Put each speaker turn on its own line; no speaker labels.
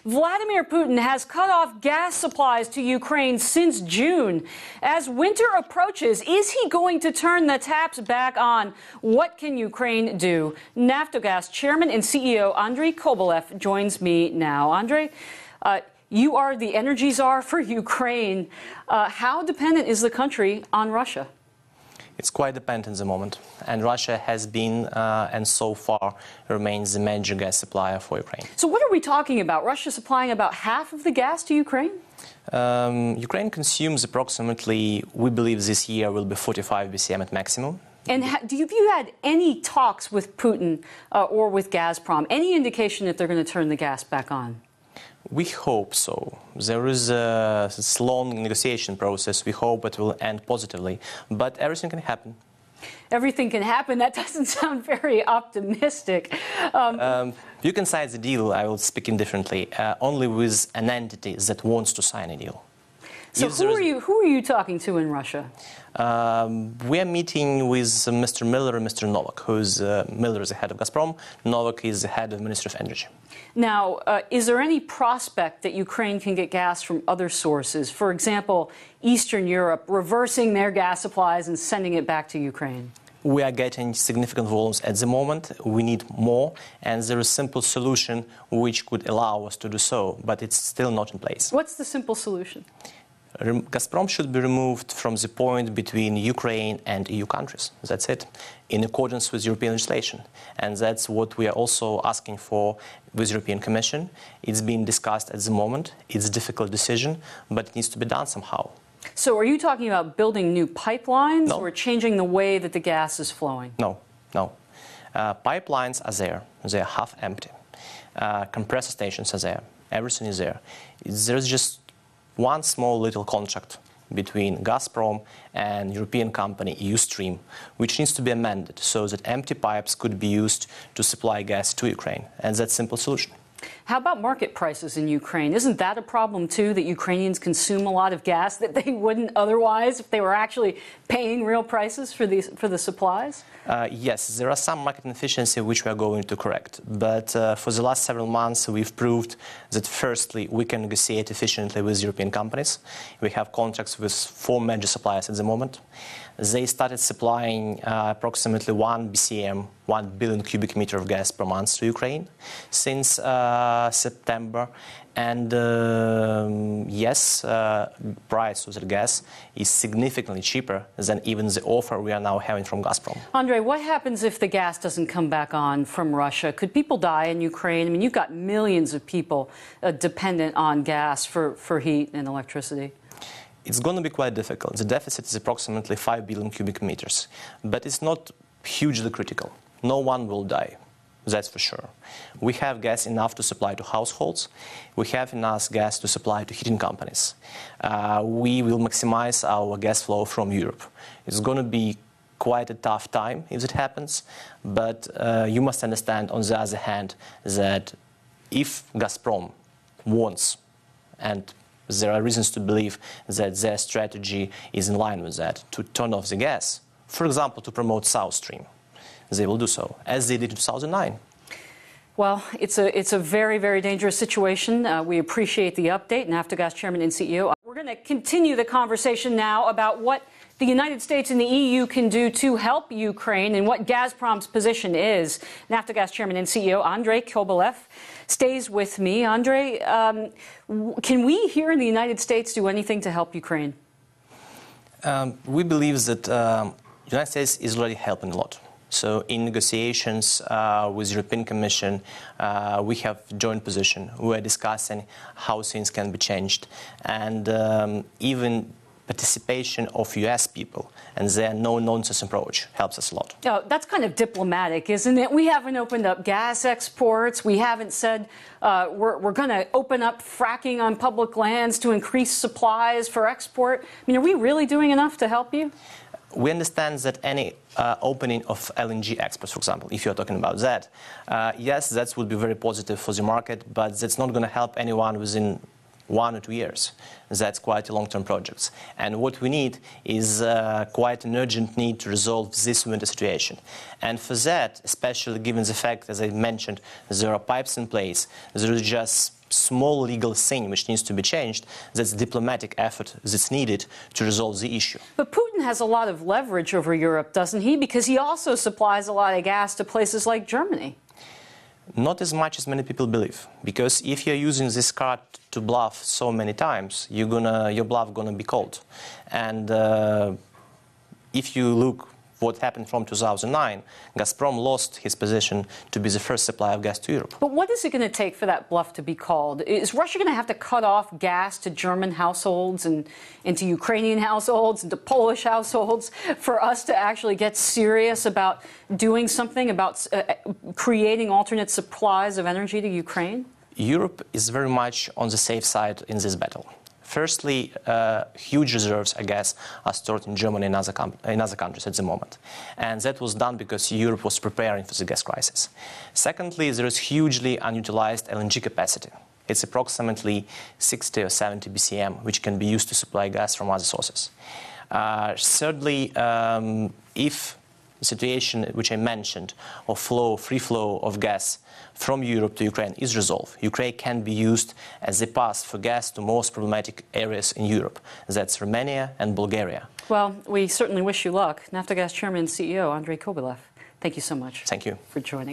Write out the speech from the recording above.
Vladimir Putin has cut off gas supplies to Ukraine since June. As winter approaches, is he going to turn the taps back on? What can Ukraine do? Naftogaz Chairman and CEO Andrei Kobolyev joins me now. Andrei, you are the energy czar for Ukraine. How dependent is the country on Russia?
It's quite dependent at the moment, and Russia has been and so far remains the major gas supplier for Ukraine.
So what are we talking about? Russia supplying about half of the gas to Ukraine?
Ukraine consumes approximately, we believe this year will be 45 BCM at maximum.
And have you had any talks with Putin or with Gazprom? Any indication that they're going to turn the gas back on?
We hope so. There is a long negotiation process. We hope it will end positively, but everything can happen.
Everything can happen? That doesn't sound very optimistic.
You can sign the deal, I will speak indifferently, only with an entity that wants to sign a deal.
So who are you talking to in Russia?
We are meeting with Mr. Miller and Mr. Novak, Miller is the head of Gazprom, Novak is the head of Ministry of Energy.
Now, is there any prospect that Ukraine can get gas from other sources? For example, Eastern Europe, reversing their gas supplies and sending it back to Ukraine?
We are getting significant volumes at the moment. We need more, and there is a simple solution which could allow us to do so, but it's still not in place.
What's the simple solution?
Gazprom should be removed from the point between Ukraine and EU countries. That's it, in accordance with European legislation. And that's what we are also asking for with the European Commission. It's being discussed at the moment. It's a difficult decision, but it needs to be done somehow.
So are you talking about building new pipelines
No.
or changing the way that the gas is flowing?
No. Pipelines are there. They are half empty. Compressor stations are there. Everything is there. There's just one small little contract between Gazprom and European company Eustream, which needs to be amended so that empty pipes could be used to supply gas to Ukraine. And that's a simple solution.
How about market prices in Ukraine? Isn't that a problem, too, that Ukrainians consume a lot of gas that they wouldn't otherwise if they were actually paying real prices for the supplies?
Yes, there are some market inefficiency which we are going to correct. But for the last several months, we've proved that, firstly, we can negotiate efficiently with European companies. We have contracts with 4 major suppliers at the moment. They started supplying approximately 1 BCM, 1 billion cubic meter of gas per month to Ukraine since September. And yes, price of the gas is significantly cheaper than even the offer we are now having from Gazprom.
Andrei, what happens if the gas doesn't come back on from Russia? Could people die in Ukraine? I mean, you've got millions of people dependent on gas for heat and electricity.
It's going to be quite difficult. The deficit is approximately 5 billion cubic meters, but it's not hugely critical. No one will die, that's for sure. We have gas enough to supply to households. We have enough gas to supply to heating companies. We will maximize our gas flow from Europe. It's going to be quite a tough time if it happens, but you must understand, on the other hand, that if Gazprom wants, and there are reasons to believe that their strategy is in line with that, to turn off the gas, for example, to promote South Stream. They will do so, as they did in 2009.
Well, it's a very, very dangerous situation. We appreciate the update. Naftogaz Chairman and CEO. We're going to continue the conversation now about what the United States and the EU can do to help Ukraine and what Gazprom's position is. Naftogaz Chairman and CEO Andrei Kobolyev stays with me. Andrei, can we here in the United States do anything to help Ukraine?
We believe that the United States is already helping a lot. So in negotiations with the European Commission, we have joint position. We are discussing how things can be changed. And even participation of U.S. people and their no-nonsense approach helps us a lot.
Oh, that's kind of diplomatic, isn't it? We haven't opened up gas exports. We haven't said we're going to open up fracking on public lands to increase supplies for export. I mean, are we really doing enough to help you?
We understand that any opening of LNG exports, for example, if you're talking about that, yes, that would be very positive for the market, but that's not going to help anyone within 1 or 2 years. That's quite a long-term project. And what we need is quite an urgent need to resolve this winter situation. And for that, especially given the fact, as I mentioned, there are pipes in place, there is just small legal thing which needs to be changed. That's diplomatic effort that's needed to resolve the issue.
But Putin has a lot of leverage over Europe, doesn't he? Because he also supplies a lot of gas to places like Germany.
Not as much as many people believe, because if you're using this card to bluff so many times, your bluff gonna be called. And if you look what happened from 2009, Gazprom lost his position to be the first supplier of gas to Europe.
But what is it going to take for that bluff to be called? Is Russia going to have to cut off gas to German households and to Ukrainian households and to Polish households for us to actually get serious about doing something about creating alternate supplies of energy to Ukraine?
Europe is very much on the safe side in this battle. Firstly, huge reserves of gas are stored in Germany and other countries at the moment. And that was done because Europe was preparing for the gas crisis. Secondly, there is hugely unutilized LNG capacity. It's approximately 60 or 70 BCM, which can be used to supply gas from other sources. Thirdly, if the situation which I mentioned of free flow of gas from Europe to Ukraine is resolved, Ukraine can be used as a path for gas to most problematic areas in Europe. That's Romania and Bulgaria.
Well, we certainly wish you luck. Naftogaz Chairman and CEO Andrei Kobolyev, thank you so much.
Thank you
for joining.